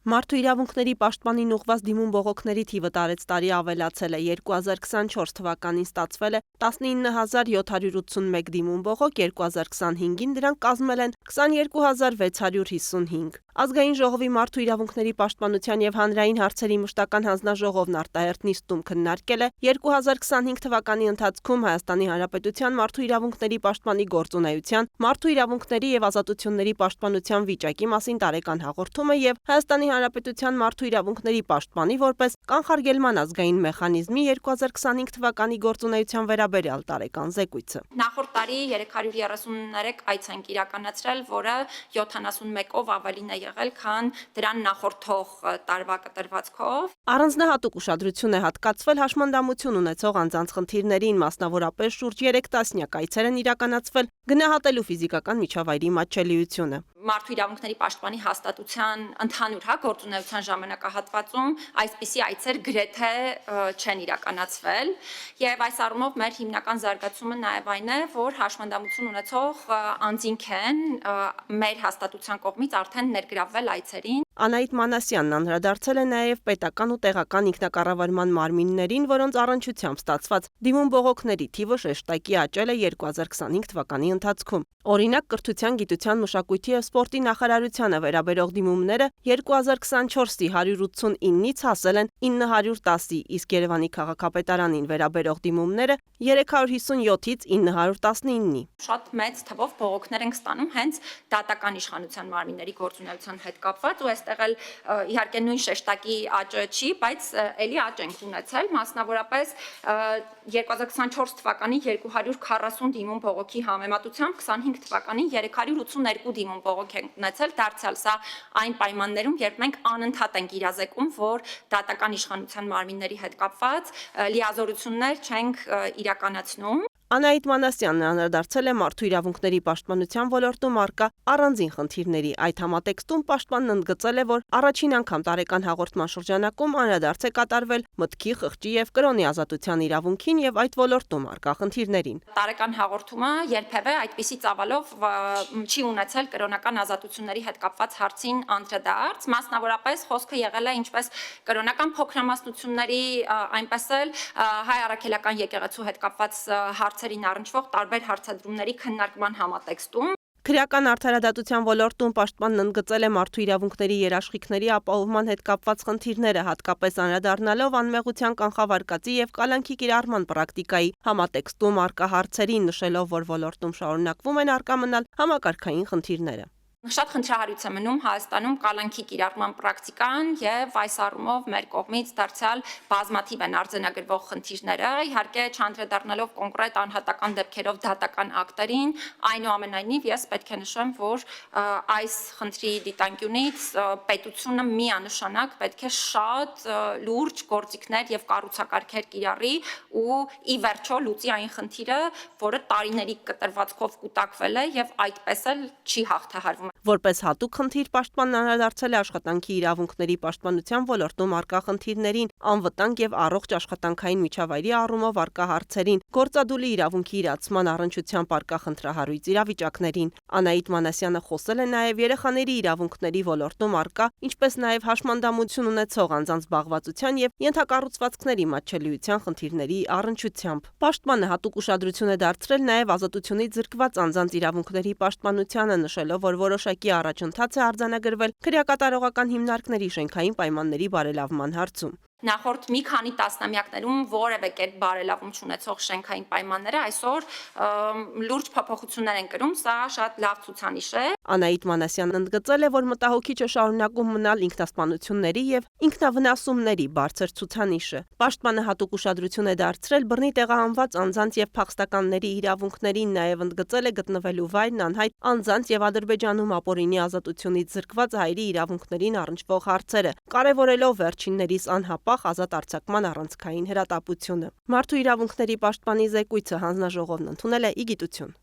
Մարդու իրավունքների պաշտպանին ուղղված դիմում բողոքների թիվը տարեցտարի ավելացել է։ 2024 թվականին ստացվել է 19781 դիմում բողոք, 2025-ին դրանք կազմել են 22655։ Ազգային ժողովի մարդու իրավունքների պաշտպանության եւ հանրային հարցերի մշտական հանձնաժողովն արտահերթ նիստում քննարկել է 2025 թվականի ընթացքում Հայաստանի Հանրապետության մարդու իրավունքների պաշտպանի գործունեության, մարդու իրավունքների եւ ազատությունների պաշտպանության վիճակի մասին տարեկան հաղորդումը եւ Հայաստանի Հանրապետության մարդու իրավունքների պաշտպանի որպես կանխարգելման ազգային մեխանիզմի 2025 թվականի գործունեության վերաբերյալ տարեկան զեկույցը։ Նախորդ տարի 333 այց ենք իրականացրել, որը 71-ով ավելին է եղել, քան դրան նախորդող տարվա կտրվածքով։ Առանձնահատուկ ուշադրություն է հատկացվել հաշմանդամություն ունեցող անձանց խնդիրներին, մասնավորապես շուրջ 3 տասնյակ այցեր են իրականացվել գնահատելու ֆիզիկական միջավայրի մատչելիությունը։ Մարդու իրավունքների պաշտպանի հաստատության ընդհանուր գործունեության ժամանակահատվածում այսպիսի այցեր գրեթե չեն իրականացվել, եւ այս առումով մեր հիմնական զարգացումը նաեւ այն է, որ հաշմանդամություն ունեցող անձինք են մեր հաստատության կողմից արդեն ներգրավվել այցերին։ Անահիտ Մանասյանն անդրադարձել է նաև պետական ու տեղական ինքնակառավարման մարմիններին, որոնց առնչությամբ ստացված դիմում բողոքների թիվը շեշտակի աճել է 2025 թվականի ընթացքում։ Օրինակ, կրթության, գիտության, մշակույթի եւ սպորտի նախարարությանը վերաբերող դիմումները 2024-ի 189-ից հասել են 910-ի, իսկ Երևանի քաղաքապետարանին վերաբերող դիմումները 357-ից 919-ի։ Շատ մեծ թվով բողոքներ ենք ստանում հենց դատական իշխանության մարմինների գործունեության հետ կապված, ու այստեղ էլ իհարկե նույն շեշտակի աճը չի, բայց էլի աճ ենք ունեցել, մասնավորապես 2024 թվականի 240 դիմում բողոքի համեմատությամբ 25 թվականին 382 դիմում բողոք ենք ունեցել, դարձյալ սա այն պայմաններում, երբ մենք անընդհատ ենք իրազեկում, որ դատական իշխանության մարմինների հետ կապված լիազորություններ չենք իրականացնում։ Անահիտ Մանասյանն անդրադարձել է մարդու իրավունքների պաշտպանության ոլորտում առկա առանձին խնդիրների։ Այդ համատեքստում պաշտպանն ընդգծել է, որ առաջին անգամ տարեկան հաղորդման շրջանակում անդրադարձ է կատարվել մտքի, խղճի եւ կրոնի ազատության իրավունքին եւ այդ ոլորտում առկա խնդիրներին։ Տարեկան հաղորդումը երբևէ այդպիսի ծավալով չի ունեցել կրոնական ազատությունների հետ կապված հարցին անդրադարձ, մասնավորապես խոսքը եղել է ինչպես կրոնական փոքրամասնությունների, այնպես էլ հայ առաքելական եկեղեցու հետ կապված հարցերին առնչվող տարբեր հարցադրումների քննարկման համատեքստում։ Քրեական արդարադատության ոլորտում պաշտպանն ընդգծել է մարդու իրավունքների երաշխիքների ապահովման հետ կապված խնդիրները, հատկապես անդրադառնալով անմեղության կանխավարկածի եւ կալանքի կիրառման պրակտիկայի համատեքստում առկա հարցերին, նշելով, որ ոլորտում շարունակվում են առկա մնալ համակարգային խնդիրները։ Շատ խնդրահարույց է մնում Հայաստանում կալանքի կիրառման պրակտիկան եւ այս առումով մեր կողմից դարձյալ բազմաթիվ են արձանագրվող խնդիրները, իհարկե չանդրադառնալով կոնկրետ անհատական դեպքերով դատական ակտերին, այնուամենայնիվ ես պետք է նշեմ, որ այս խնդրի դիտանկյունից պետությունը միանշանակ պետք է շատ լուրջ գործիքներ եւ կառուցակարգեր կիրառի ու ի վերջո լուծի այն խնդիրը, որը տարիների կտրվածքով կուտակվել է եւ այդպես էլ չի հաղթահարվում։ Որպես հատուկ խնդիր պաշտպանն անդրադարձել է աշխատանքի իրավունքների պաշտպանության ոլորտում առկա խնդիրներին, անվտանգ եւ առողջ աշխատանքային միջավայրի առումով առկա հարցերին, գործադուլի իրավունքի իրացման առնչությամբ առկա խնդրահարույց իրավիճակներին։ Անահիտ Մանասյանը խոսել է նաեւ երեխաների իրավունքների ոլորտում առկա, ինչպես նաեւ հաշմանդամություն ունեցող անձանց զբաղվածության եւ ենթակառուցվածքների մատչելիության խնդիրների առնչությամբ։ Պաշտպանը հատուկ ուշադրություն է դարձրել նաեւ ազատությունից զրկված անձանց իրավունքների պաշտպանությանը, նշելով, որ որոշակի առաջընթաց է արձանագրվել քրեակատարողական հիմնարկների շենքային պայմանների բարելավման հարցում։ Նախորդ մի քանի տասնամյակներում որևէ կերպ բարելավում չունեցող շենքային պայմանները այսօր լուրջ փոփոխություններ են կրում, սա շատ լավ ցուցանիշ է։ Անահիտ Մանասյանն ընդգծել է, որ մտահոգիչը շարունակում մնալ ինքնասպանությունների եւ ինքնավնասումների բարձր ցուցանիշը։ Պաշտպանը հատուկ ուշադրություն է դարձրել բռնի տեղահանված անձանց եւ փախստականների իրավունքներին, նաեւ ընդգծել է գտնվելու վայրն անհայտ անձանց եւ Ադրբեջանում ապօրինի ազատությունից զրկված հայերի իրավունքներին առնչվող հարցերը, կարևորելով վերջիններիս անհապաղ ազատ արձակման առանցքային հրատապությունը։ Մարդու իրավունքների պաշտպանի զեկույցը հանձնաժողովն ընդունել է ի գիտություն։